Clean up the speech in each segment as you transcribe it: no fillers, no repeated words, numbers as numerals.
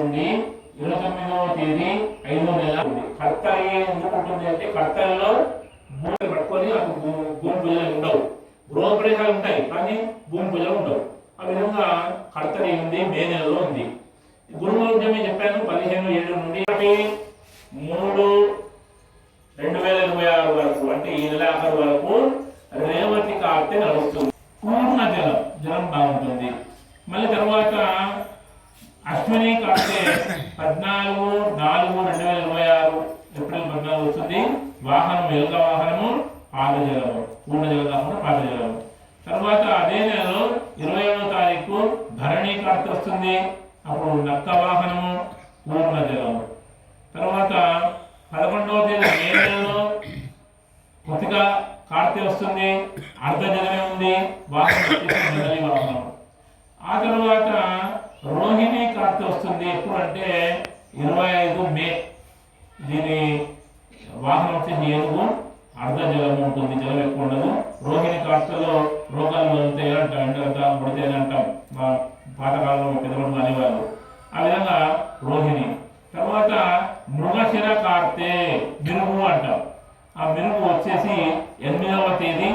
నుండి 29వ తేదీ 5వ నెల ఉంది. కర్తరి ఎందుకు ఉంటుంది అంటే కర్తరిలో భూమి పట్టుకొని అప్పుడు భూమి పూజలు ఉండవు, గృహ ప్రవేశాలు ఉంటాయి కానీ భూమి పూజలు ఉండవు. ఆ విధంగా కర్తరి ఉంది, మే నెలలో ఉంది. గురుమౌఢ్యమే చెప్పాను 15/7 నుండి 3/2026 వరకు అంటే ఈ నెల ఆఖరు వరకు రేవతి కార్తె నడుస్తుంది. పూర్ణ జలం బాగుంటుంది. మళ్ళీ తర్వాత అశ్విని కార్తె 14/4/2026 ఏప్రిల్ 14 వస్తుంది. వాహనం ఎలుక వాహనము, పాదజలము, పూర్ణ జలం కాకుండా పాదజలము. తర్వాత అదే నెలలో 21వ తారీఖు భరణి కార్తె వస్తుంది. అప్పుడు నక్క వాహనము, పూర్ణ జలము. తర్వాత 11వ తేదీ మే నెలలో కృతిక కార్తె వస్తుంది. అర్ధ జలమే ఉంది, వాహనం వచ్చేసి వాహనం. ఆ తర్వాత రోహిణి కార్తె వస్తుంది. ఎప్పుడు అంటే 25 మే. దీని వాహనం వచ్చేసి ఏనుగు, అర్ధ జలం ఉంటుంది, జలం ఎక్కువ ఉండదు. రోహిణి కార్తెలో రోగాలు ముడతాయని అంటాం మా పాతకాలంలో పెద్దవాళ్ళు అనేవాళ్ళు. ఆ విధంగా రోహిణి. తర్వాత మృగశిర కార్తె, మిరుగు అంటాం. ఆ మిరుగు వచ్చేసి 8వ తేదీ.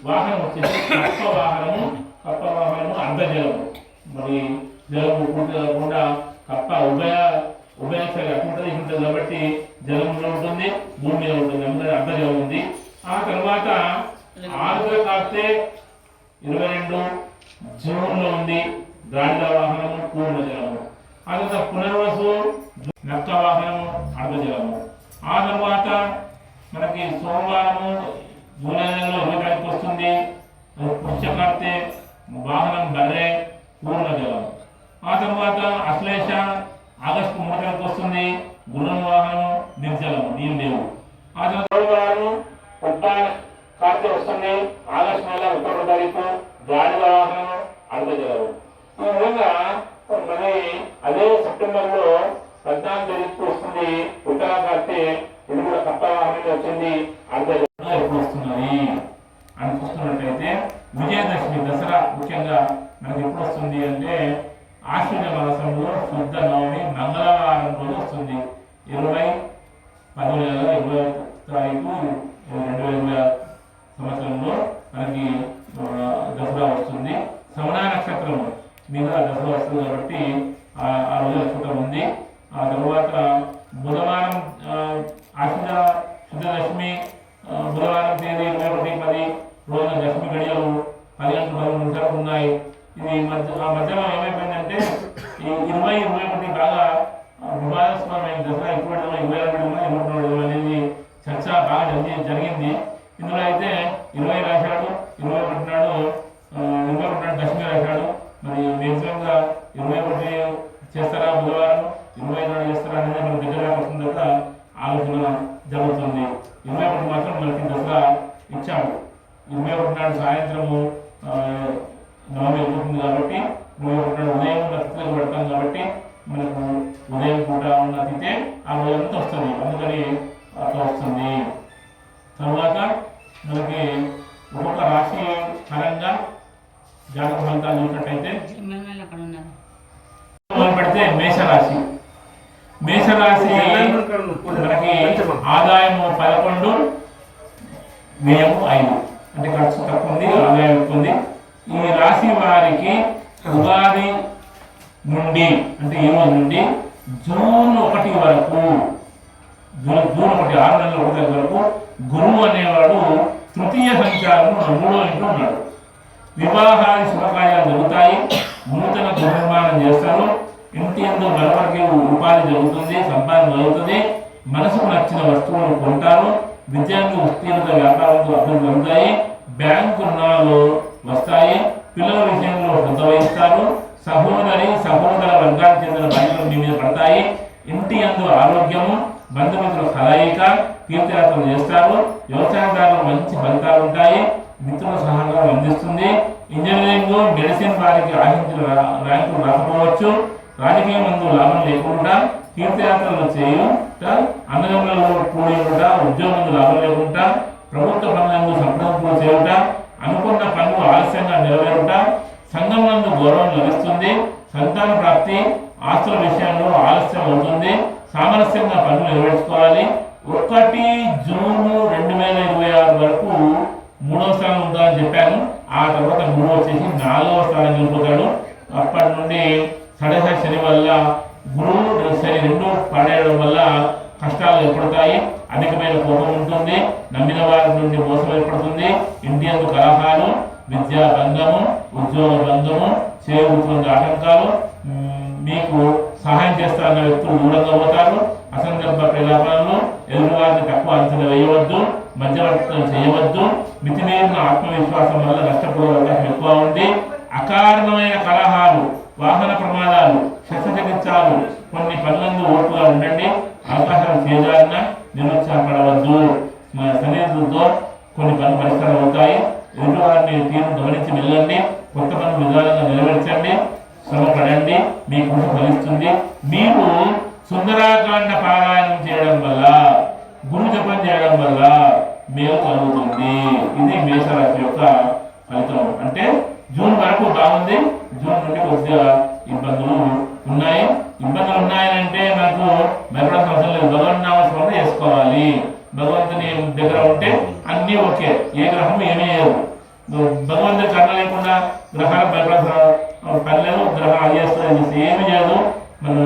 వాహనం వచ్చేసి కప్ప వాహనము అర్ధ జలము. మరి జలము కాకుండా కప్ప ఉభయశాలి అటుంటది ఉంటుంది కాబట్టి జలంలో ఉంటుంది, భూమి మీద ఉంటుంది, అందుకని అర్ధ జలం ఉంది. ఆ తర్వాత ఆరుద్ర కార్తె 22 జూన్లో ఉంది. గాడిద వాహనము, పూర్ణ జలము. ఆ తర్వాత పునర్వసు నక్క వాహనము, అర్ధ జలము. ఆ తర్వాత మనకి సోమవారము జూలై నెలలో 20 తారీఖు వస్తుంది. పుష్య కార్తె, వాహనం బర్రె, పూర్ణ జలం. ఆ తర్వాత అశ్లేష ఆగస్టు 3 తారీఖు వస్తుంది. గుర్రం వాహనము, నిర్జలము, నీళ్ళు లేవు. ఆ తర్వాత కార్తె వస్తుంది. ఆగస్టు నెల 31వ తారీఖు గాడిద వాహనము, అర్ధ జలము. ఈ విధంగా మరి అదే సెప్టెంబర్లో 14వ తేదీకి వస్తుంది ఉత్తర కార్తె. ఇది కూడా కప్ప వాహనం వచ్చింది, అర్ధ జలం. ఎప్పుడు వస్తున్నాయి అని చూస్తున్నట్టయితే విజయదశమి, దసరా ముఖ్యంగా మనకి ఎప్పుడు వస్తుంది అంటే ఆశ్విన మాసంలో శుద్ధ నవమి మంగళవారం రోజు వస్తుంది. 20/10/20 తారీఖు 2020 సంవత్సరంలో మనకి దసరా వస్తుంది. శ్రవణ నక్షత్రము మీద దసరా వస్తుంది కాబట్టి ఆ రోజు నక్షత్రం ఉంది. ఆ తర్వాత బుధవారం ఆశ్విన శుద్ధ దశమి, బుధవారం తేదీ 21/10 రోజున దశమి గడియలు 10:13 ఉన్నాయి. ఇది ఆ మధ్యలో ఏమైపోయిందంటే ఈ 20-21 బాగా వివాదాస్పదమైన దసరా ఇప్పుడు 22 అనేది చర్చ బాగా జరిగింది. ఇందులో అయితే 20 రాశాడు, 21 నాడు దశమి రాశాడు. మరి మ్యాక్సిమంగా 21 చేస్తారా బుధవారం, 20 నాడు చేస్తారా అనేది మనకు దగ్గరగా వస్తుంది కదా ఆలోచన జరుగుతుంది. 21 మాత్రం మనకి దసరా ఇచ్చాడు. 21 నాడు సాయంత్రము నవమి అవుతుంది కాబట్టి 21 నాడు ఉదయం నక్షత్రాలు పెడతాం కాబట్టి మనకు ఉదయం పూట ఉన్న తిథే ఆ రోజంతా వస్తుంది, అందుకని అట్లా వస్తుంది. తర్వాత మనకి ఒక్కొక్క రాశి పరంగా జాతక ఫలితాలు చూసినట్టయితే పెడితే మేషరాశి. మేషరాశి మనకి ఆదాయము 11, వ్యయము 5. అంటే ఖర్చు తక్కువ ఉంది, ఆదాయం ఎక్కువ ఉంది. ఈ రాశి వారికి ఉగాది నుండి అంటే ఈ రోజు నుండి జూన్ 1 వరకు, జూన్ 1 6 నెలల 1 తారీఖు వరకు గురువు అనేవాడు తృతీయ సంచారం 3వ ఇంట్లో ఉన్నాడు. వివాహాది శుభకార్యాలు జరుగుతాయి. నూతన గృహ నిర్మాణం చేస్తారు. ఇంటి యందు మరొకరికి ఉపాధి జరుగుతుంది, సంపాదన జరుగుతుంది. మనసుకు నచ్చిన వస్తువులను కొంటారు. విద్యార్థి ఉత్తీర్ణత వ్యాపారంలో అభివృద్ధి జరుగుతాయి. బ్యాంకు రుణాలు వస్తాయి. పిల్లల విషయంలో శ్రద్ధ వహిస్తారు. సహోదర వర్గానికి చెందిన బాధ్యతలు మీ మీద పడతాయి. ఇంటి యందు ఆరోగ్యము, బంధుమిత్రుల కలయిక, తీర్థయాత్రలు చేస్తారు. వ్యవసాయదారులకు మంచి ఫలితాలు ఉంటాయి. మిత్రుల సహకారం అందిస్తుంది. ఇంజనీరింగ్, మెడిసిన్ వారికి ఆశించిన ర్యాంకులు రాకపోవచ్చు. రాజకీయం నందు లాభం లేకుండా తీర్థయాత్రలు చేయుట, అన్నదమ్ములలో కూడి ఉంట, ఉద్యోగం లాభం లేకుండా, ప్రభుత్వ పనులందు సంప్రదింపులు చేయుట, అనుకున్న పనులు ఆలస్యంగా నెరవేరుట, సంఘం నందు గౌరవం లభిస్తుంది. సంతాన ప్రాప్తి, ఆస్తుల విషయంలో ఆలస్యం అవుతుంది, సామరస్యంగా పనులు నిర్వహించుకోవాలి. 1 జూన్ 2026 వరకు 3వ స్థానం ఉందా అని చెప్పాను. ఆ తర్వాత 3 వచ్చేసి 4వ స్థానం వెళ్ళిపోతాడు. అప్పటి నుండి సడహ శని వల్ల గురువు శని రెండు పడేయడం వల్ల కష్టాలు ఏర్పడతాయి, అధికమైన కోపం ఉంటుంది, నమ్మిన వారి నుండి మోసం ఏర్పడుతుంది, ఇంటి అందు కలహాలు, విద్యా భంగము, ఉద్యోగ భంగము, చేరుతున్న ఆటంకాలు, మీకు సహాయం చేస్తారన్న వ్యక్తులు దూరంగా పోతారు, అసందర్భ ప్రలాపాలను, ఎదురు వారిని తక్కువ అంచనా వేయవద్దు, మధ్యవర్తులు చేయవద్దు, మితిమీరిన ఆత్మవిశ్వాసం వల్ల నష్టపోయే అవకాశం ఎక్కువ ఉంది, అకారణమైన కలహాలు, వాహన ప్రమాదాలు, శస్త్రచికిత్సలు, కొన్ని పనులందు ఓర్పుగా ఉండండి, అవకాశాలు చేయాలన్నా నిరుత్సాహపడవద్దు, సన్నిహితులతో కొన్ని పనులు పరిష్కారం అవుతాయి, ఎదుటి వారిని తీరు గమనించి వెళ్ళండి, కొత్త పనులు విధానంగా నెరవేర్చండి, శ్రమ పడండి, మీ కృషి ఫలిస్తుంది. మీరు సుందరాకాండ పారాయణం చేయడం వల్ల, గురు జపం చేయడం వల్ల మేలు కలుగుతుంది. ఇది మేషరాశి యొక్క ఫలితం. అంటే జూన్ వరకు బాగుంది, జూన్ నుండి కొద్దిగా ఇబ్బందులు ఉన్నాయి. ఇబ్బందులు ఉన్నాయంటే మనకు భయపడాల్సిన అవసరం లేదు, భగవన్ నామస్మరణ చేసుకోవాలి. భగవంతుని దగ్గర ఉంటే అన్నీ ఓకే, ఏ గ్రహం ఏమీ లేదు. భగవంతుని కర్ణ లేకుండా గ్రహాలకు భయపడాల్సిన పని లేదు, గ్రహాలు చేస్తుంది ఏమీ చేయదు. మనం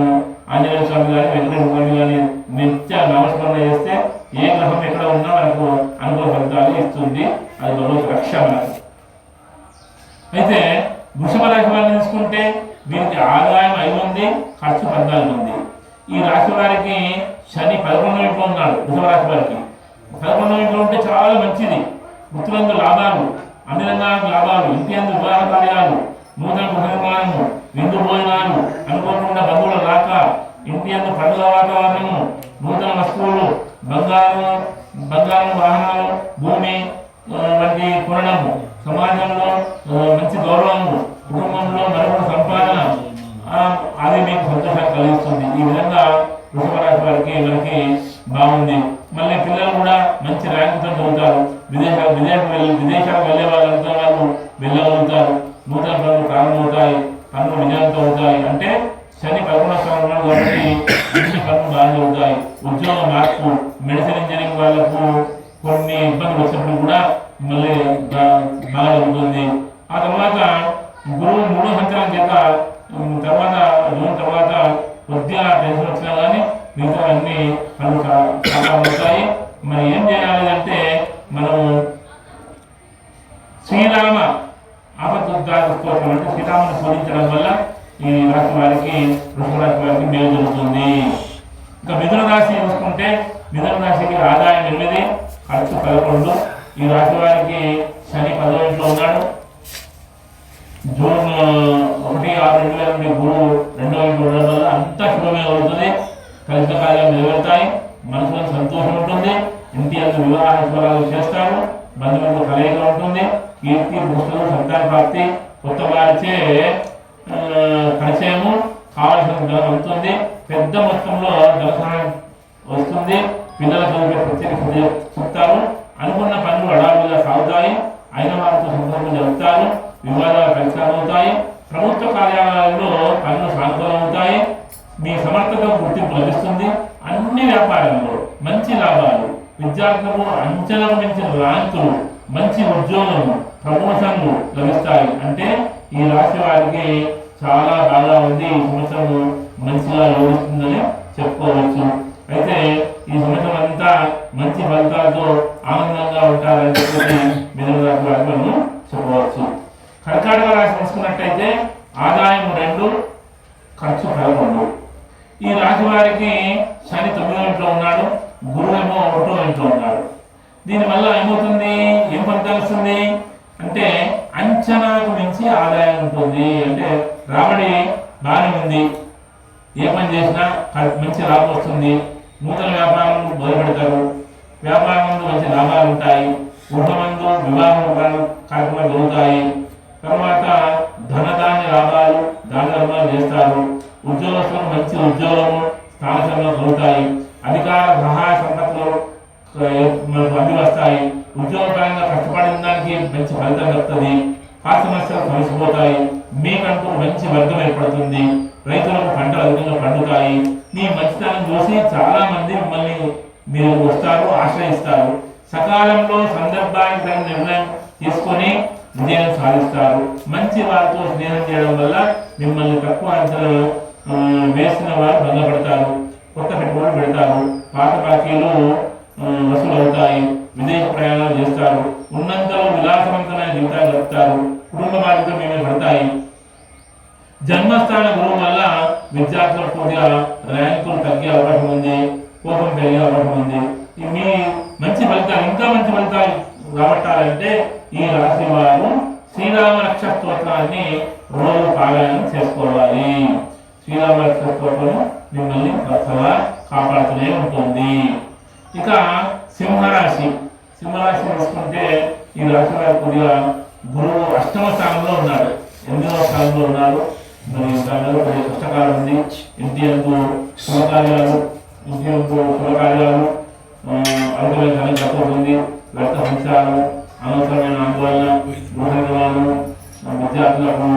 ఆంజనేయ స్వామి కానీ వెంకటేశ్వర స్వామి కానీ నిత్య నామస్మరణ చేస్తే ఏ గ్రహం ఎక్కడ ఉన్నా మనకు అనుకూల ఫలితాలు ఇస్తుంది. అది భగవత్ రక్ష మనకు. అయితే వృషభ రాశి వారిని తీసుకుంటే వీరికి ఆదాయం 5 ఉంది, ఖర్చు 14 ఉంది. ఈ రాశి వారికి శని 11వ ఇంట్లో ఉన్నాడు. వృషభ రాశి వారికి 11వ ఇంట్లో ఉంటే చాలా మంచిది. వృత్తులందు లాభాలు, అన్ని రంగాలకు లాభాలు, ఇంటి అందు వివాహ కార్యాలు, నూతన గృహ నిర్మాణము, విందు భోజనాలు, అనుకోకుండా బంధువుల రాక, ఇంటి అందు పండుగ వాతావరణము, నూతన వస్తువులు, బంగారం వాహనాలు, భూమి వంటి కొనడము, సమాజంలో మంచి గౌరవము, కుటుంబంలో మరొక సంపాదన, అది మీకు సంతోషాన్ని కలిగిస్తుంది. ఈ విధంగా వృషభ రాశి వారికి మనకి బాగుంది. మళ్ళీ పిల్లలు కూడా మంచి ర్యాంకుతో చదువుతారు, విదేశాలకు వెళ్ళే వాళ్ళంతా వాళ్ళు వెళ్ళగలుగుతారు, నూతన పనులు ప్రారంభమవుతాయి, పనులు విజయంతో అవుతాయి. అంటే శని 11వ స్థానంలో కాబట్టి అన్ని పనులు బాగా అవుతాయి. ఉద్యోగ మార్పు, మెడిసిన్ ఇంజనీరింగ్ వాళ్ళకు కొన్ని ఇబ్బందులు వచ్చినప్పుడు కూడా మళ్ళీ బాగా ఉంటుంది. ఆ తర్వాత గురువు 3వ సంచారం చేత తర్వాత జూన్ తర్వాత కొద్దిగా టెన్షన్ వచ్చినా కానీ మిగతా అన్ని పనులు చాలా అవుతాయి. మరి ఏం చేయాలి అంటే మనం శ్రీరామ ఆపద్దాస్తోత్రం అంటే శ్రీరాముని పూజించడం వల్ల ఈ రాశి వారికి, వృషభ రాశి వారికి మేలు జరుగుతుంది. ఇంకా మిథున రాశి చూసుకుంటే మిథున రాశికి ఆదాయం 8, ఖర్చు 11. ఈ రాశి వారికి శని 10వ ఇంట్లో ఉన్నాడు. జూన్ 1-6-2000 నుండి గురువు 2వ ఇంట్లో ఉండడం వల్ల అంతా శుభమే అవుతుంది. కలిసిన కార్యాలు నెరవేరుతాయి, మనసులో సంతోషం ఉంటుంది, ఇంటి అందు వివాహ శుభాలు చేస్తారు, బంధువులతో కలయిక ఉంటుంది, కీర్తి దృష్టిలో సంతాన ప్రాప్తి, కొత్త వారిచే పరిచయము, కావలసిన ధనం అవుతుంది, పెద్ద మొత్తంలో ధన సహాయం వస్తుంది, పిల్లల చదువుపై ప్రత్యేక శ్రద్ధ చూపుతారు, అనుకున్న పనులు అడావులుగా సాగుతాయి, అయిన వారితో సంతోషం జరుపుతారు, వివాదాలు పరిష్కారం అవుతాయి, ప్రభుత్వ కార్యాలయాల్లో పనులు సానుకూలం అవుతాయి, మీ సమర్థత గుర్తింపు లభిస్తుంది, అన్ని వ్యాపారంలో మంచి లాభాలు, విద్యార్థులకు అంచనాకు మించిన ర్యాంకులు, మంచి ఉద్యోగము, ప్రమోషన్లు లభిస్తాయి. అంటే ఈ రాశి వారికి చాలా బాగా ఉంది, ఈ సంవత్సరం మంచిగా లభిస్తుందని చెప్పుకోవచ్చు. అయితే ఈ సంవత్సరం అంతా మంచి ఫలితాలతో ఆనందంగా ఉంటారని చెప్పి మిథున రాశి వారికి మనం చెప్పవచ్చు. కర్కాటక రాశి తీసుకున్నట్టయితే ఆదాయం 2, ఖర్చు 11. ఈ రాశి వారికి శని 9వ ఇంట్లో ఉన్నాడు, గురువేమో 1వ ఇంట్లో ఉన్నాడు. దీనివల్ల ఏమవుతుంది, ఏం ఫలితాలు వస్తుంది అంటే అంచనాకు మించి ఆదాయం ఉంటుంది. అంటే రాబడి బాగానే ఉంది, ఏ పని చేసినా మంచి లాభం వస్తుంది, నూతన వ్యాపారం మొదలుపెడతారు, వ్యాపారంలో మంచి లాభాలు ఉంటాయి, గృహమందు వివాహం కార్యక్రమాలు జరుగుతాయి, తర్వాత ధనధాన్య లాభాలు, దాన ధర్మాలు చేస్తారు, ఉద్యోగస్తులకు మంచి ఉద్యోగము, స్థానసంలో కలుగుతాయి, అధికార సహాయ సంపత్తులు అంది వస్తాయి, ఉద్యోగపరంగా కష్టపడిన దానికి మంచి ఫలితం దక్కుతుంది, ఆ సమస్యలు కలిసిపోతాయి. తొలగిపోతాయి, మీకంటూ మంచి వర్గం ఏర్పడుతుంది, రైతులకు పంటలు అధికంగా పండుతాయి. మీ మంచితనం చూసి చాలా మంది మిమ్మల్ని మీరు వస్తారు, ఆశ్రయిస్తారు. సకాలంలో సందర్భానికి తగిన నిర్ణయం తీసుకొని విజయం సాధిస్తారు. మంచి వారితో స్నేహం చేయడం వల్ల మిమ్మల్ని తక్కువ అంచనా వేసిన వారు భంగపడతారు, కొత్త పెట్టుబడులు పెడతారు, పాత బాకీలు వసూలు అవుతాయి, విదేశ ప్రయాణాలు చేస్తారు, ఉన్నంతలో విలాసవంతమైన జీవితాలు గడుపుతారు, కుటుంబ బాధ్యతలు మేము పడతాయి. జన్మస్థాన గురువు వల్ల విద్యార్థులకు కొద్దిగా ర్యాంకులు తగ్గే అవకాశం ఉంది, కోపం పెరిగే అవకాశం ఉంది. మీ మంచి ఫలితాలు, ఇంకా మంచి ఫలితాలు రాబట్టాలంటే ఈ రాశి వారు శ్రీరామ రక్ష స్తోత్రాన్ని రోజు పారాయణం చేసుకోవాలి. శ్రీరామ రక్ష స్తోత్రం మిమ్మల్ని సదా కాపాడుతూనే ఉంటుంది. ఇక సింహరాశి తీసుకుంటే ఈ రాశి వారి కొద్దిగా గురువు అష్టమ స్థానంలో ఉన్నాడు, 8వ స్థానంలో ఉన్నారు. మరి దానిలో కొద్దిగా కష్టకాలం ఉంది. ఇంటి యందు శుభకార్యాలు అనుకూలమైన ధనం తక్కువతుంది, వ్యర్థ సంచారం, అనవసరమైన ఆందోళన, గృహ నిర్మాణం, విద్యార్థులకు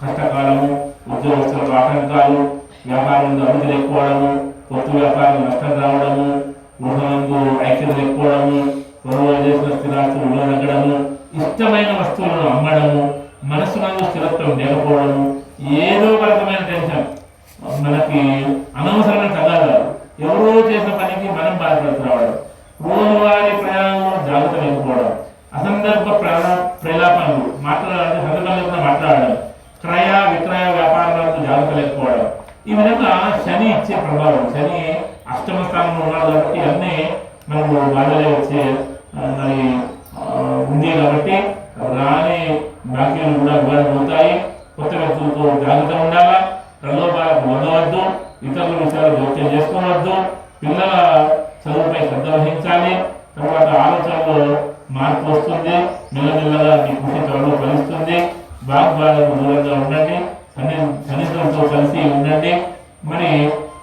కష్టకాలము, ఉద్యోగస్తులకు ఆటంకాలు, వ్యాపారం అభివృద్ధి లేకపోవడము, కొత్త వ్యాపారం నష్టం రావడము, గృహంలో ఐక్యత లేకపోవడము, కొనుగోలు చేసిన స్థిరాస్తులు విలువ తగ్గడము, ఇష్టమైన వస్తువులను అమ్మడము, మనస్సునందు స్థిరత్వం లేకపోవడము, ఏదో ఒక రకమైన టెన్షన్, మనకి అనవసరమైన తగాదాలు, ఎవరో చేసిన పనికి మనం బాధపడుతూ రావడం, రోజువారీ ప్రయాణంలో జాగ్రత్త లేకపోవడం, అసందర్భ ప్రేలాపనలు, మాట్లాడాలంటే సందర్భం లేకుండా మాట్లాడడం, క్రయ విక్రయ వ్యాపారాలకు జాగ్రత్త లేకపోవడం. ఈ విధంగా శని ఇచ్చే ప్రభావం, శని అష్టమ స్థానంలో ఉన్నాడు కాబట్టి అన్నీ మనకు బాధలే వచ్చే మరి ఉంది కాబట్టి రాని బాకీలు కూడా వివరమవుతాయి. కొత్త వ్యక్తులతో జాగ్రత్త ఉండాలా, ప్రలోభాలకు లొంగవద్దు, ఇతరుల విషయాలు జోక్యం చేసుకోవద్దు, పిల్లల చదువుపై శ్రద్ధ వహించాలి. తర్వాత ఆలోచనలో మార్పు వస్తుంది, మెల్లమెల్లగా మీ కృషి త్వరలో ఫలిస్తుంది. వాగ్వాదకు దూరంగా ఉండండి, సన్నిహితులతో కలిసి ఉండండి. మరి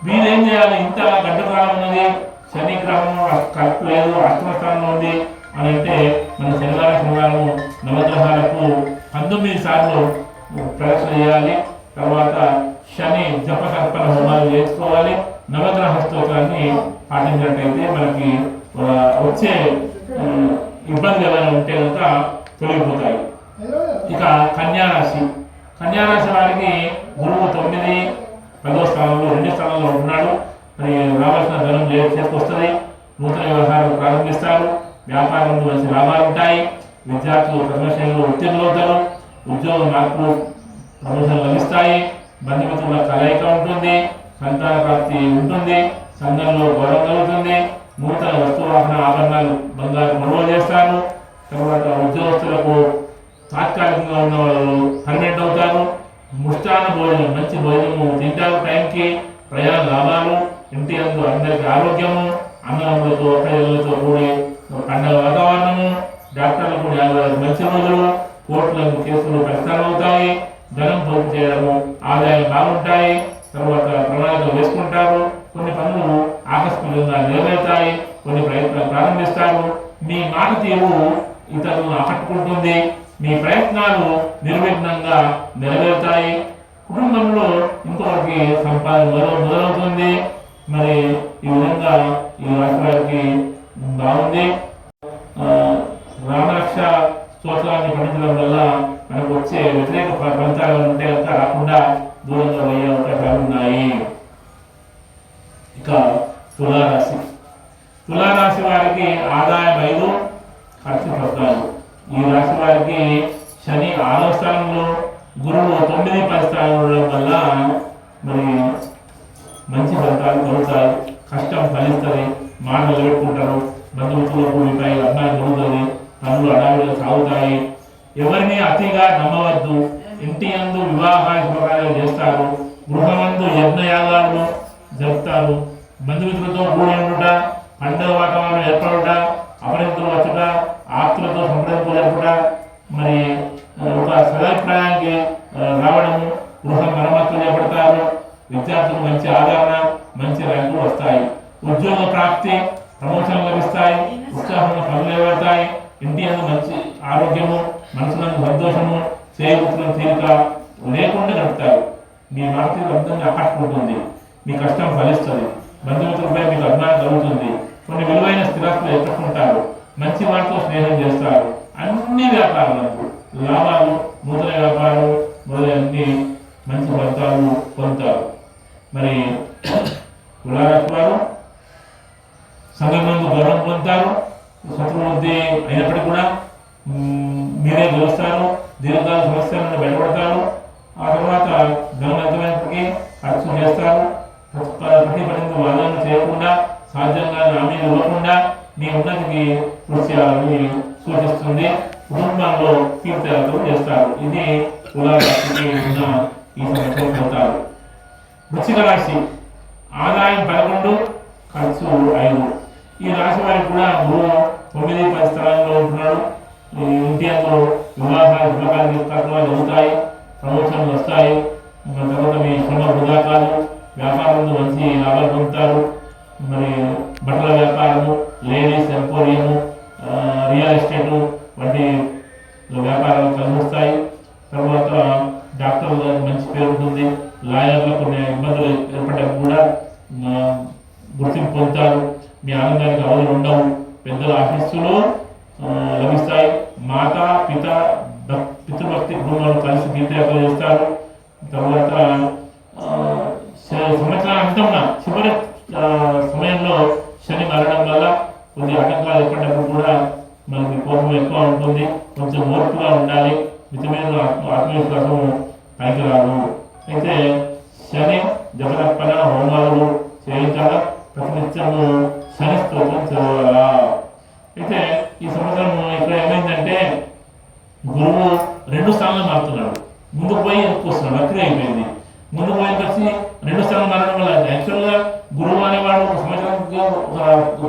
మీరేం చేయాలి? ఇంత గడ్డకాలం ఉన్నది, శని గ్రహం కరెక్ట్ లేదు, అష్టమ స్థానంలో ఉంది అని అంటే మన శనివారం నవగ్రహాలకు 19 సార్లు ప్రదక్షిణ చేయాలి. తర్వాత శని జప తర్పణ హోమాలు చేసుకోవాలి. నవగ్రహ స్తోత్రాన్ని పాటించినట్టయితే మనకి వచ్చే ఇబ్బందులు ఏమైనా ఉంటే కనుక తొలగిపోతాయి. ఇక కన్యారాశి వారికి గురువు 9, 10వ స్థానంలో 2 స్థానంలో ఉన్నాడు. మరి రావాల్సిన ధనం చేతికొస్తుంది, నూతన వ్యవహారాలు ప్రారంభిస్తారు, వ్యాపారంలో మంచి లాభాలు ఉంటాయి, విద్యార్థులు ప్రమోషన్లో ఉత్తీర్ణులు అవుతారు, ఉద్యోగ మార్పులు ప్రమోషన్లు లభిస్తాయి, బంధుమిత్రుల కలయిక ఉంటుంది, సంతాన ప్రాప్తి ఉంటుంది, సంఘంలో గౌరవం కలుగుతుంది, నూతన వస్తు వాహన ఆభరణాలు బంగారు కొనుగోలు చేస్తారు. తర్వాత ఉద్యోగస్తులకు తాత్కాలికంగా ఉన్న వాళ్ళు పర్మనెంట్ అవుతారు. ముష్టాన భోజనం, మంచి భోజనము తింటారు టైంకి, ప్రయాణ లాభాలు, ఇంటి అందు అందరికి ఆరోగ్యము, అన్నదమ్ములతో ప్రజలతో కూడి పండగ వాతావరణము, డాక్టర్లకు మంచి రోజులు, కోర్టులకు కేసులు పరిష్కారం అవుతాయి, ధనం పొదుపు చేయడము, ఆదాయం బాగుంటాయి. తర్వాత ప్రణాళికలు వేసుకుంటారు, కొన్ని పనులు ఆకస్మికంగా నెరవేరుతాయి, కొన్ని ప్రయత్నాలు ప్రారంభిస్తారు. మీ మాట తీరు ఇతరులను ఆకట్టుకుంటుంది, మీ ప్రయత్నాలు నిర్విఘ్నంగా నెరవేరుతాయి. కుటుంబంలో ఇంకొకరికి సంపాదన మొదలవుతుంది. మరి ఈ విధంగా ఈ రాశి వారికి బాగుంది. రామరక్ష స్తోత్రాన్ని పఠించడం వల్ల మనకు వచ్చే వ్యతిరేక ఫలితాలు ఉంటే కనుక రాకుండా దూరంగా అయ్యే అవకాశాలు ఉన్నాయి. ఇక తులారాశి వారికి ఆదాయం 5, ఖర్చు 14. ఈ రాశి వారికి శని 6వ స్థానంలో, గురువు 9, 10 స్థానంలో ఉండడం వల్ల మరి మంచి ఫలితాలు కలుగుతాయి, కష్టం ఫలిస్తుంది, మాట నిలబెట్టుకుంటారు, బంధుమిత్రులకు మీపై అభిమానం కలుగుతుంది, పనులు అడావిడిగా సాగుతాయి. ఎవరిని అతిగా నమ్మవద్దు, ఇంటి యందు వివాహ శుభకార్యాలు చేస్తారు, గృహమందు యజ్ఞయాగాలను జరుపుతారు, బంధుమిత్రులతో కూడి ఉండుట, పండుగ వాతావరణం ఏర్పడుట, అపరిమితులు వచ్చుట, ఆప్తులతో సంప్రదింపులు జరుపుట, మరి ఒక సదాభిప్రాయానికి రావడము, గృహ మరమ్మతులు చేపడతారు, విద్యార్థులకు మంచి ఆదరణ, మంచి ర్యాంకులు వస్తాయి, ఉద్యోగ ప్రాప్తి, ప్రమోషన్లు లభిస్తాయి, ఉత్సాహంగా పనులు ఏర్పడతాయి, ఇంటి యందు మంచి ఆరోగ్యము, మనసులకు సంతోషము, చేయవలసిన తీరిక లేకుండా గడుపుతారు. మీ మాట తీరు అందరినీ ఆకట్టుకుంటుంది, మీ కష్టం ఫలిస్తుంది, బంధుమిత్రులపై మీకు అభిమానం కలుగుతుంది, కొన్ని విలువైన స్థిరాస్తులు ఎత్తుకుంటారు, మంచి వారితో స్నేహం చేస్తారు, అన్ని వ్యాపారాలకు లాభాలు, నూతన వ్యాపారాలు మొదలన్నీ మంచి ఫలితాలు పొందుతారు. మరి తులారాశి వారు సంఘంలో గౌరవం పొందుతారు, శత్రువృద్ధి అయినప్పటికీ కూడా మీరే గెలుస్తారు, దీర్ఘకాల సమస్యల నుండి బయటపడతారు. ఆ తర్వాత ధనవంతమైనప్పటికీ ఖర్చు చేస్తారు, ప్రతిపదింపు వాదన చేయకుండా సాధ్యంగా హామీలు ఇవ్వకుండా మీ ఉన్నతికి కృషి చేయాలని సూచిస్తుంది. కుటుంబంలో తీర్థయాత్రలు చేస్తారు. ఇది తులారాశికి ఉన్న ఈ సంవత్సరం పోతారు. వృశ్చిక రాశి ఆదాయం 11, ఖర్చు 5. ఈ రాశి వారికి కూడా గురువు 9, 10 స్థానంలో ఉంటున్నాడు. ఇంటి అందు వివాహాలు శుభకార్యాలు జరుగుతాయి, ప్రమోషన్లు వస్తాయి. తర్వాత మీ శ్రమ వృధా కాదు, వ్యాపారంలో మంచి లాభాలు పొందుతారు. మరి బట్టల వ్యాపారము, లేడీస్ ఎంపోరియం, రియల్ ఎస్టేట్ వంటి వ్యాపారాలు కలిసి వస్తాయి. తర్వాత డాక్టర్లు మంచి పేరు ఉంటుంది, లాయర్లు కొన్ని ఇబ్బందులు ఏర్పడ్డప్పుడు కూడా గుర్తింపు పొందుతారు. మీ ఆనందానికి అవధులు ఉండవు, పెద్దల ఆశీస్సులు లభిస్తాయి. మాతా పిత పితృభక్తి కుటుంబాలు కలిసి తీర్థయాత్రలు చేస్తారు. తర్వాత సంవత్సరాంతంలో చివరి సమయంలో శని మారడం వల్ల కొన్ని ఆటంకాలు ఏర్పడినప్పుడు కూడా మనకి కోపం ఎక్కువ ఉంటుంది, కొంచెం ఓర్పుగా ఉండాలి, మితమైన ఆత్మవిశ్వాసం పైకి రాదు. అయితే శని జపతప్పన హోమాలు చేయించాలా, ప్రతినిత్యము శని స్తోత్రం చదవాలా. అయితే ఈ సంవత్సరం ఇక్కడ ఏమైందంటే గురువు 2 స్థానాలు మారుతున్నాడు, ముందుకు పోయి వస్తున్నాడు, వక్రీ అయిపోయింది. ముందుకు పోయి వచ్చి 2 స్థానాలు మారడం వల్ల యాక్చువల్గా గురువు అనేవాడు ఒక సంవత్సరానికి ఒక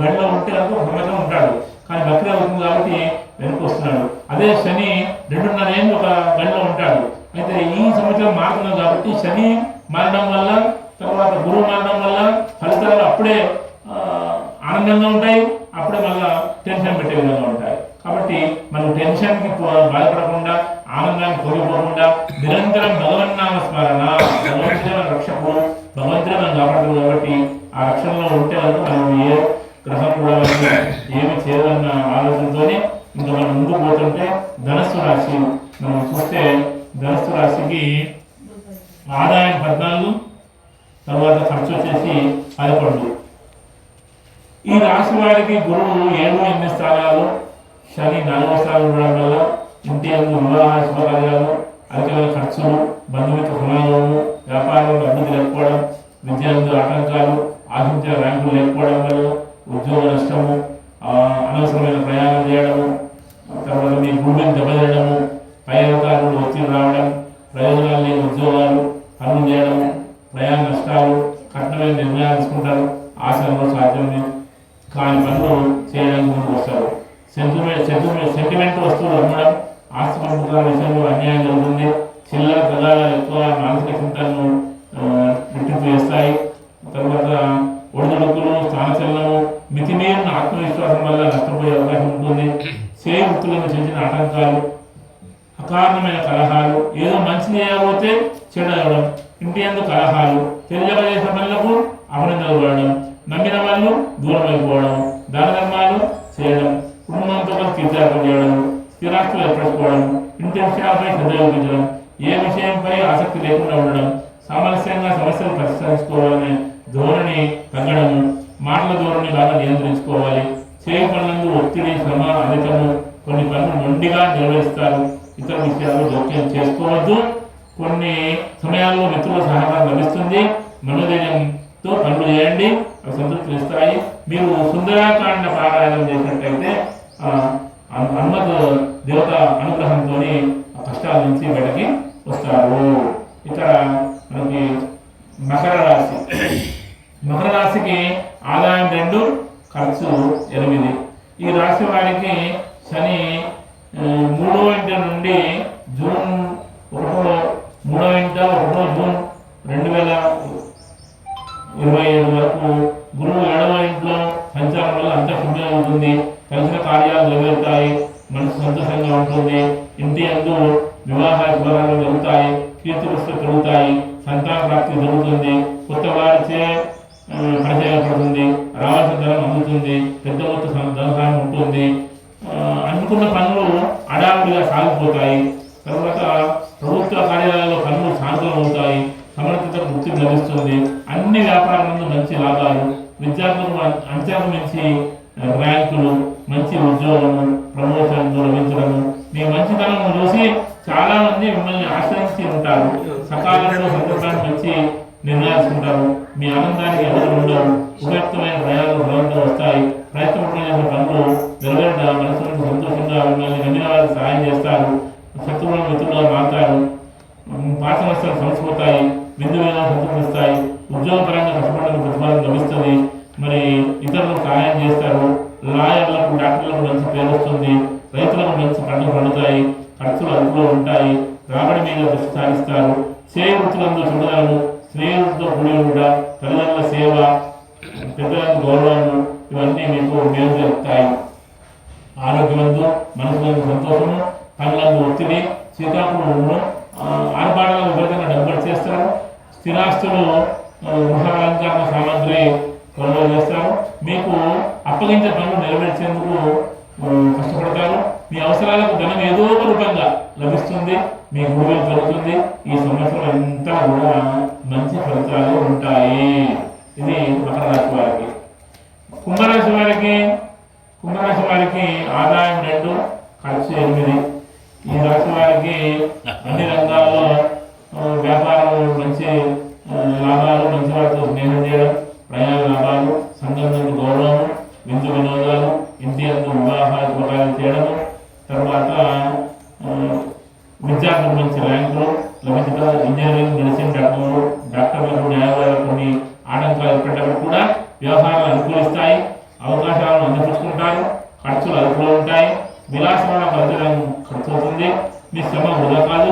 గడిలో ఉంటే ఒక సంవత్సరం ఉంటాడు, కానీ వక్రీ అవుతుంది కాబట్టి వెనక్కి వస్తున్నాడు. అదే శని 2.5 ఏళ్ళు ఒక గడిలో ఉంటాడు. అయితే ఈ సంవత్సరం మారుతున్నాడు కాబట్టి శని మారడం వల్ల, తర్వాత గురువు మారడం వల్ల ఫలితాలు అప్పుడే ఆనందంగా ఉంటాయి, అప్పుడే మళ్ళీ టెన్షన్ పెట్టే విధంగా ఉంటాయి. కాబట్టి మనం టెన్షన్కి బాధపడకుండా, ఆనందానికి కోల్పోకుండా నిరంతరం భగవన్నామ స్మరణ, భగవంతుడే మన రక్షకుడు, భగవంతుడే మనం కాపాడుతుంది. కాబట్టి ఆ రక్షణలో ఉంటే మనం ఏ గ్రహం కూడా ఏమి చేయాలన్న ఆలోచనతోనే ఇంకా మనం ముందుకు పోతుంటే ధనస్సు రాశి మనం చూస్తే ధనస్సు రాశికి ఆదాయం 14, తర్వాత ఖర్చు వచ్చేసి 11. ఈ రాశి వారికి గురువు 7, 8 స్థానాలు, శని 4వ స్థానం ఉండడం వల్ల ఇంటి అందు వివాహ శుభకార్యాలు, అధికమైన ఖర్చులు, బంధుమిత్ర సమాగమము, వ్యాపారంలో అభివృద్ధి లేకపోవడం, విద్యార్థుల ఆటంకాలు, ఆశించిన ర్యాంకులు లేకపోవడం వల్ల ఉద్యోగ నష్టము, అనవసరమైన ప్రయాణం చేయడము, తర్వాత మీ భూమిని దెబ్బతినడము, పై అధికారులు ఒత్తిడి రావడం, ప్రయోజనాలు లేని ఉద్యోగాలు, పనులు చేయడము, ప్రయాణ నష్టాలు, కఠినమైన నిర్ణయాలు తీసుకుంటారు, ఆశలో సాధ్యం కాని పనులు చేయడానికి ముందుకు వస్తారు. సెంటిమెంట్ వస్తువులు అమ్మడం, ఆస్తి పంపకాల విషయంలో అన్యాయం జరుగుతుంది. చిల్లర ప్రజాలు ఎక్కువ మానసిక చింతనను రెట్టింపు చేస్తాయి. తర్వాత ఒడిదుడుకులు, స్థానచలనము, మితిమీరిన ఆత్మవిశ్వాసం వల్ల నష్టపోయే అవకాశం ఉంటుంది. చేయి వృత్తులను చెందిన ఆటంకాలు, అకారణమైన కలహాలు, ఏదో మంచి చేయకపోతే చెడు అవ్వడం, ఇంటి అందు కలహాలు, తెలియజేసిన పనులకు అభినందనలు పడడం, నమ్మిన వాళ్ళు దూరం అయిపోవడం, దాన ధర్మాలు చేయడం, కుటుంబంతో కలిసి తీర్థయాత్రలు చేయడం, స్థిరాస్తులు ఏర్పరచుకోవడం, ఇంటి విషయాలపై శ్రద్ధ చూపించడం, ఏ విషయంపై ఆసక్తి లేకుండా ఉండడం, సామరస్యంగా సమస్యలు పరిష్కరించుకోవాలనే ధోరణి తగ్గడము, మాటల ధోరణి బాగా నియంత్రించుకోవాలి. చేయ పనులందు ఒత్తిడి, శ్రమ అధికము, కొన్ని పనులు మొండిగా నిర్వహిస్తారు, ఇతర విషయాలు జోక్యం చేసుకోవద్దు. కొన్ని సమయాల్లో మిత్రుల సహకారం లభిస్తుంది, మనోధైర్యంతో పనులు చేయండి, అవి సంతృప్తి ఇస్తాయి. మీరు సుందరాకాండ పారాయణం చేసినట్టయితే హనుమత్ దేవత అనుగ్రహంతో కష్టాల నుంచి బయటకి వస్తారు. ఇక్కడ మనకి మకర రాశి, మకర రాశికి ఆదాయం 2, ఖర్చు 8. ఈ రాశి వారికి శని 3వ ఇంటి నుండి జూన్ 1వ, 3వ ఇంట 1 జూన్ 2027 వరకు గురువు 7వ ఇంట్లో సంచారం వల్ల అంత శుభ్రంగా ఉంటుంది. కలిసిన కార్యాలు నెరవేరుతాయి, మనసు సంతోషంగా ఉంటుంది. ఇంటి అందు వివాహ శుభాలు జరుగుతాయి, కీర్తివస్తులు పెరుగుతాయి, సంతాన ప్రాప్తి జరుగుతుంది, కొత్త వారిచే పరిచయపడుతుంది, రావాల్సిన ధనం అందుతుంది, పెద్ద మొత్తం ధనసాయం ఉంటుంది, అనుకున్న పనులు అడావుడిగా సాగిపోతాయి. తర్వాత ప్రభుత్వ కార్యాలయాల్లో పనులు సానుకూలం అవుతాయి, సమర్థతకు ముక్తి లభిస్తుంది, అన్ని వ్యాపారాలను మంచి లాభాలు, విద్యార్థులకు అంచనాకు మించి ర్యాంకులు, మంచి ఉద్యోగము, ప్రమోషన్లు లభించడము, మీ మంచితనం చూసి చాలా మంది మిమ్మల్ని ఆశ్రయించి ఉంటారు, సకాలంలో సందర్భాన్ని మంచి నిర్ణయించుకుంటారు, మీ ఆనందానికి ఎవరు ఉండవు, ఉపయుక్తమైన ప్రయాణాలు బలంగా వస్తాయి, ప్రయత్నపూర్వకమైన పనులు నెరవేరుట మనసు నుండి సంతోషంగా మిమ్మల్ని నమ్మిన వారికి సహాయం చేస్తారు, శత్రువులను మిత్రులుగా మారుతారు, పాత సమస్యలు సమసిపోతాయి, విందువులను సంతృప్తిస్తాయి, ఉద్యోగపరంగా కష్టపడడానికి ప్రతిఫలం లభిస్తుంది, మరి ఇతరులకు సహాయం చేస్తారు, లాయర్లకు డాక్టర్లకు మంచి పేరు వస్తుంది, రైతులకు మంచి పంటలు పండుతాయి, ఖర్చులు అదుపులో ఉంటాయి, రాబడి మీద దృష్టి సారిస్తారు, చేయ వృత్తులందు చూడగలము, స్నేహితులతో కూడి కూడా తల్లిదండ్రుల సేవ, పెద్దలకు గౌరవము, ఇవన్నీ మీకు మేలు జరుగుతాయి. ఆరోగ్యమందు, మనసులందు సంతోషము, పనులందు ఒత్తిడి, శ్రీకాకుళంలో ఆర్భాటాల విభజన డబ్బులు చేస్తారు, స్థిరాస్తులు, గృహ అలంకరణ సామాగ్రి కొనుగోలు చేస్తారు, మీకు అప్పగించే పనులు నెరవేర్చేందుకు కష్టపడతారు, మీ అవసరాలకు ధనం ఏదో ఒక రూపంగా లభిస్తుంది, మీ గురువులు పెరుగుతుంది, ఈ సంవత్సరం అంతా కూడా మంచి ఫలితాలు ఉంటాయి. ఇది మకర రాశి వారికి. కుంభరాశి వారికి ఆదాయం 2, ఖర్చు 8. ఈ రాశి వారికి అన్ని రంగాల్లో వ్యాపారం మంచి లాభాలు, మంచి వారితో స్నేహం చేయడం, ప్రయాణ లాభాలు, సంఘం గౌరవము, విందు వినోదాలు, ఇంటి అందు వివాహ శుభకార్యాలు చేయడము, తర్వాత విద్యార్థులకు మంచి ర్యాంకులు లభించడం, ఇంజనీరింగ్, మెడిసిన్, డాక్టర్లకు న్యాయవాదులకు కొన్ని ఆటంకాలు ఏర్పడ్డప్పుడు కూడా వ్యవహారాలు అనుకూలిస్తాయి, అవకాశాలను అందిపుచ్చుకుంటారు, ఖర్చులు అదుపులో ఉంటాయి, విలాసాల పరిచయం ఖర్చు అవుతుంది, మీ శ్రమ వృధా కాదు,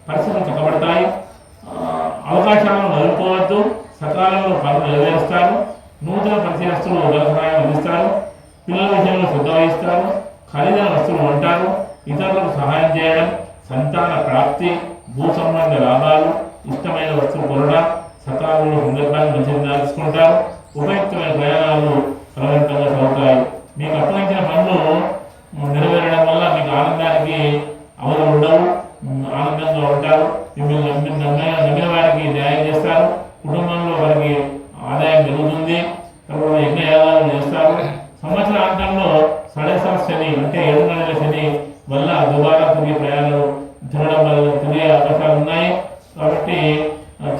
పరిస్థితులు చక్కబడతాయి, అవకాశాలను వదులుకోవద్దు, సకాలంలో పనులు నెరవేరుస్తారు, నూతన పరిచయస్తులు సహాయం అందిస్తారు, పిల్లల విషయంలో శ్రద్ధ వహిస్తారు, ఖరీదైన వస్తువులు కొంటారు, ఇతరులకు సహాయం చేయడం, సంతాన ప్రాప్తి, భూ సంబంధ లాభాలు, ఇష్టమైన వస్తువులు కొనడం, సకాలంలో సందర్భాన్ని మంచిగా తీసుకుంటారు, ఉపయుక్తమైన ప్రయాణాలు ఫలవంతంగా సాగుతాయి, మీకు అప్పగించిన పనులు నెరవేరడం వల్ల మీకు ఆనందానికి అవధులు ఉండవు, ఆనందంగా ఉంటారు, మిమ్మల్ని నమ్మిన వారికి న్యాయం చేస్తారు, కుటుంబంలో వారికి ఆదాయం పెరుగుతుంది, తర్వాత యజ్ఞయాగాలు చేస్తారు, సంవత్సరాంతంలో సడేసా శని అంటే 7 నెలల శని వల్ల దుబారా తిరిగి ప్రయాణాలు తిరగడం వల్ల తిరిగే అవకాశాలు ఉన్నాయి, కాబట్టి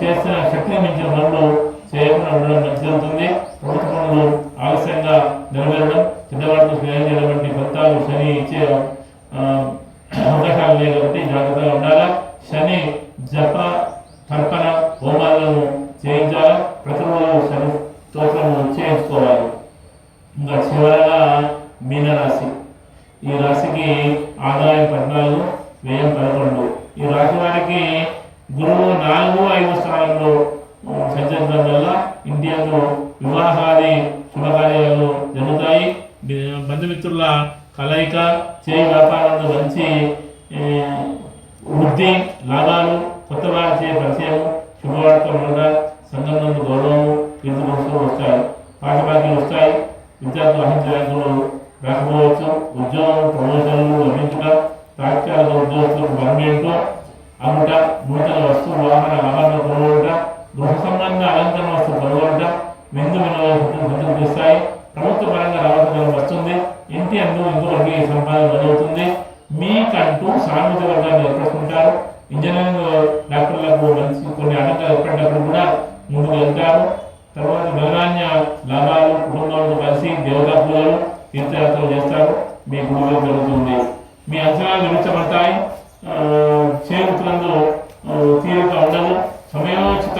చేసిన శక్తిని మించిన పనులు చేయకుండా ఉండడం మంచి జరుగుతుంది, ప్రభుత్వ పనులు ఆలస్యంగా నెరవేరడం, పెద్దవాటితో స్నేహం చేయడం వంటి ఫలితాలు శని ఇచ్చే అవకాశాలు లేవు, కాబట్టి జాగ్రత్తగా ఉండాలా, శని జప తర్పణ హోమాలను చేయించాలా, ప్రతిరోజు శని స్తోత్రము చేయించుకోవాలి. ఇంకా చివరగా మీనరాశి. ఈ రాశికి ఆదాయం 14, వ్యయం 11. ఈ రాశి వారికి గురువు 4, 5 స్థానంలో సంచరించడం వల్ల ఇంటి అందు వివాహాది శుభకార్యాలు జరుగుతాయి, బంధుమిత్రుల కలయిక, చేయి వ్యాపారంలో మంచి వృద్ధి, లాభాలు, కొత్త వారిచే పరిచయం, శుభవార్తలు ఉండడం, సంఘం నుండి గౌరవము, కీర్తి పురుషులు వస్తాయి, పాఠభాగ్యాలు వస్తాయి, విద్యార్థులు అహింసలు రాకపోవచ్చు, ఉద్యోగం, ప్రమోషన్లు లభించడం, తాత్కాలిక ఉద్యోగస్తులకు పర్మనెంట్ అమ్ముట, నూతన వస్తువు వాహన లాభాలను కొనుగోలుట, గృహ సంబంధ అలంకరణ వస్తువు కొనుగోలుట, విందు వినోదాలు సంతృప్తిస్తాయి, ప్రభుత్వ పరంగా రావాల్సిన వస్తుంది, ఇంటి అందు ఇంకొకరికి సంపాదన మొదలవుతుంది, మీకంటూ సామాజిక వర్గాన్ని ఏర్పడుతుంటారు, ఇంజనీరింగ్ డాక్టర్లకు మంచి కొన్ని ఆటంకాలు ఏర్పడినప్పుడు కూడా ముందుకు వెళ్తారు, తర్వాత బలనాన్య లాభాలు, కుటుంబాలతో కలిసి దేవతా పూజలు, తీర్థయాత్రలు చేస్తారు, మీ కుటుంబం జరుగుతుంది, మీ అంచనాలు నిర్మించబడతాయి, చేరుతులందు తీరిక ఉండదు, సమయోచిత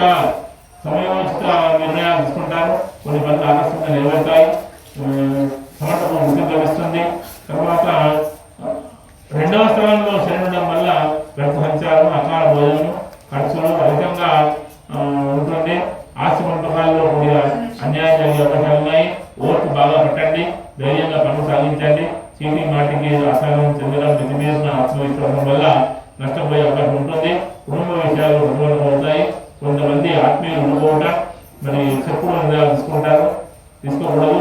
నిర్ణయాలు తీసుకుంటారు, కొన్ని పనులు ఆకస్మికంగా నెరవేరుతాయి, సమర్థకు వృద్ధి లభిస్తుంది, తర్వాత 2వ స్థలంలో శని ఉండడం వల్ల వ్యర్థ సంచారం, అకాల భోజనం, ఖర్చులు అధికంగా ఉంటుంది, ఆస్తి పంపకాల్లో కొద్దిగా అన్యాయం జరిగే అవకాశాలు ఉన్నాయి, ఓర్పు బాగా పట్టండి, ధైర్యంగా పనులు సాగించండి, చీటీ మాటికి అసహనం చెందడం, నిజమేసిన ఆత్మవిశ్వాసం వల్ల నష్టపోయే అవకాశం ఉంటుంది. కుటుంబ విషయాలు ప్రతిబంధమవుతాయి. కొంతమంది ఆత్మీయులు ఉండిపోవట మరి చెప్పుడు నిర్ణయాలు తీసుకోకూడదు.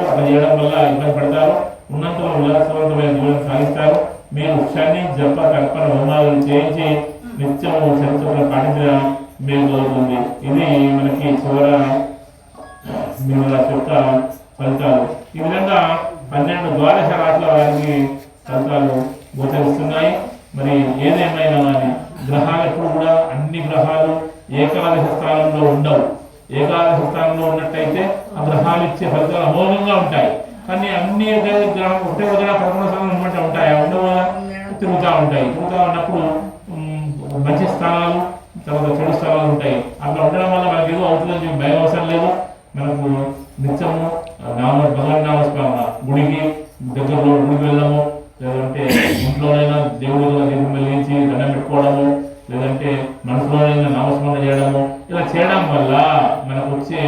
అట్లా చేయడం వల్ల ఇబ్బంది పడతారు. ఉన్నంతలో ఉల్లాసవంతమైన జీవనం సాగిస్తారు. మీరు శని జప కల్పన హోమాలు చేయించి నిత్యము చరిత్రను పాటించడం మేలు అవుతుంది. ఇది మనకి చివర మిమ్మల్ని యొక్క ఫలితాలు. ఈ విధంగా 12 ద్వాదశ రాశుల వారికి ఫలితాలు గోచరిస్తున్నాయి. మరి ఏదేమైనా కానీ గ్రహాలు ఎప్పుడు కూడా అన్ని గ్రహాలు ఏకాదశ స్థానంలో ఉండవు. ఏకాదశ స్థానంలో ఉన్నట్టయితే ఆ గ్రహాలు ఇచ్చే ఫలితాలు అమోఘంగా ఉంటాయి. కానీ అన్ని గ్రహం ఒకటే విధంగా 11వ స్థానంలో ఉన్నట్టు ఉంటాయి. ఉండవు తిరుగుతూ ఉంటాయి. తిరుగుతూ ఉన్నప్పుడు మంచి స్థానాలు తర్వాత చెడు స్థానాలు ఉంటాయి. అట్లా ఉండడం వల్ల మనకి ఏదో అవుతుందని చెప్పి భయం అవసరం లేదు. మనకు నిత్యము భగవన్ నామస్మరణ, గుడికి దగ్గరలో గుడికి వెళ్ళడము, లేదంటే ఇంట్లోనైనా దేవుడి దీపం వెలిగించి దండం పెట్టుకోవడము, లేదంటే మనసులోనైనా నామస్మరణ చేయడము, ఇలా చేయడం వల్ల మనకు వచ్చే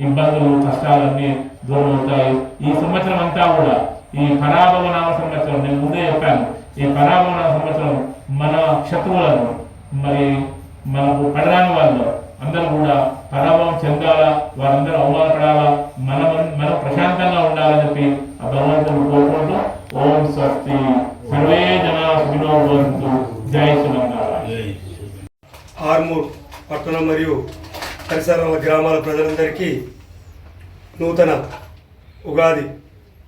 ఇబ్బందులు కష్టాలన్నీ దూరం అవుతాయి. ఈ సంవత్సరం అంతా కూడా ఈ పరాభవ నామ సంవత్సరం, నేను ముందే చెప్పాను, ఈ పరాభవ నామ సంవత్సరం మన శత్రువులను మరి మనకు పడరాని వాళ్ళు అందరూ కూడా పరాభవం చెందాలా, వారందరూ అవమానపడాలా, మనం ప్రశాంతంగా ఉండాలని చెప్పి ఆ భగవంతుడు కోరుకుంటూ ఓం స్వస్తి సర్వే జనా సుఖినో భవంతు. జై శ్రీరామ్. ఆర్మూర్ పట్టణం మరియు పరిసర గ్రామాల ప్రజలందరికీ నూతన ఉగాది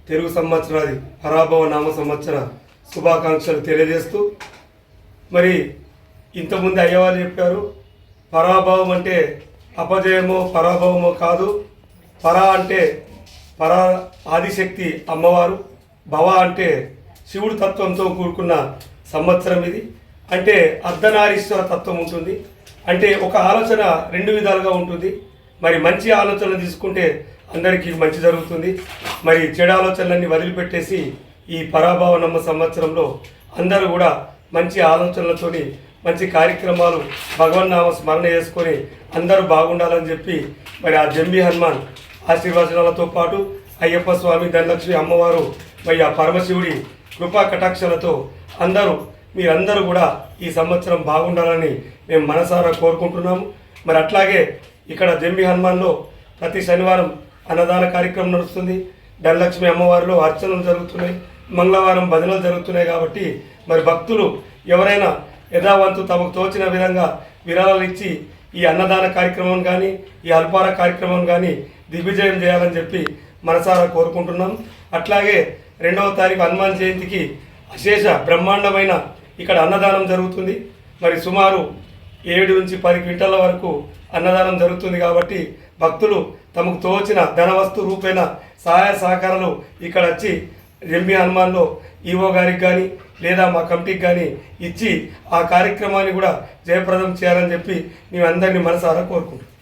తెలుగు సంవత్సరాది పరాభవ నామ సంవత్సర శుభాకాంక్షలు తెలియజేస్తూ, మరి ఇంతకుముందు అయ్యవారు చెప్పారు, పరాభవం అంటే అపజయమో పరాభవమో కాదు. పరా అంటే పరా ఆదిశక్తి అమ్మవారు, భవ అంటే శివుడు తత్వంతో కూడుకున్న సంవత్సరం ఇది. అంటే అర్ధనారీశ్వర తత్వం ఉంటుంది. అంటే ఒక ఆలోచన 2 విధాలుగా ఉంటుంది. మరి మంచి ఆలోచనలు తీసుకుంటే అందరికీ మంచి జరుగుతుంది. మరి చెడు ఆలోచనలన్నీ వదిలిపెట్టేసి ఈ పరాభవ నమ్మ సంవత్సరంలో అందరూ కూడా మంచి ఆలోచనలతోని మంచి కార్యక్రమాలు భగవన్నామ స్మరణ చేసుకొని అందరూ బాగుండాలని చెప్పి మరి ఆ జంబి హనుమాన్ ఆశీర్వచనాలతో పాటు అయ్యప్ప స్వామి, ధనలక్ష్మి అమ్మవారు, మరి ఆ పరమశివుడి కృపా కటాక్షలతో మీరందరూ కూడా ఈ సంవత్సరం బాగుండాలని మేము మనసారా కోరుకుంటున్నాము. మరి అట్లాగే ఇక్కడ జంబి హనుమాన్లో ప్రతి శనివారం అన్నదాన కార్యక్రమం నడుస్తుంది. ధనలక్ష్మి అమ్మవారిలో అర్చనలు జరుగుతున్నాయి, మంగళవారం భజనలు జరుగుతున్నాయి. కాబట్టి మరి భక్తులు ఎవరైనా యథావంతు తమకు తోచిన విధంగా విరాళాలు ఇచ్చి ఈ అన్నదాన కార్యక్రమం కానీ ఈ అల్పార కార్యక్రమం కానీ దిగ్విజయం చేయాలని చెప్పి మనసారా కోరుకుంటున్నాం. అట్లాగే 2వ తారీఖు హనుమాన్ జయంతికి అశేష బ్రహ్మాండమైన ఇక్కడ అన్నదానం జరుగుతుంది. మరి సుమారు 7 నుంచి 10 క్వింటాల వరకు అన్నదానం జరుగుతుంది. కాబట్టి భక్తులు తమకు తోచిన ధనవస్తు రూపేణ సహాయ సహకారాలు ఇక్కడ వచ్చి జంబి హనుమాన్లో ఈవో గారికి కానీ లేదా మా కమిటీకి కానీ ఇచ్చి ఆ కార్యక్రమాన్ని కూడా జయప్రదం చేయాలని చెప్పి మేము అందరినీ మనసారా కోరుకుంటున్నాం.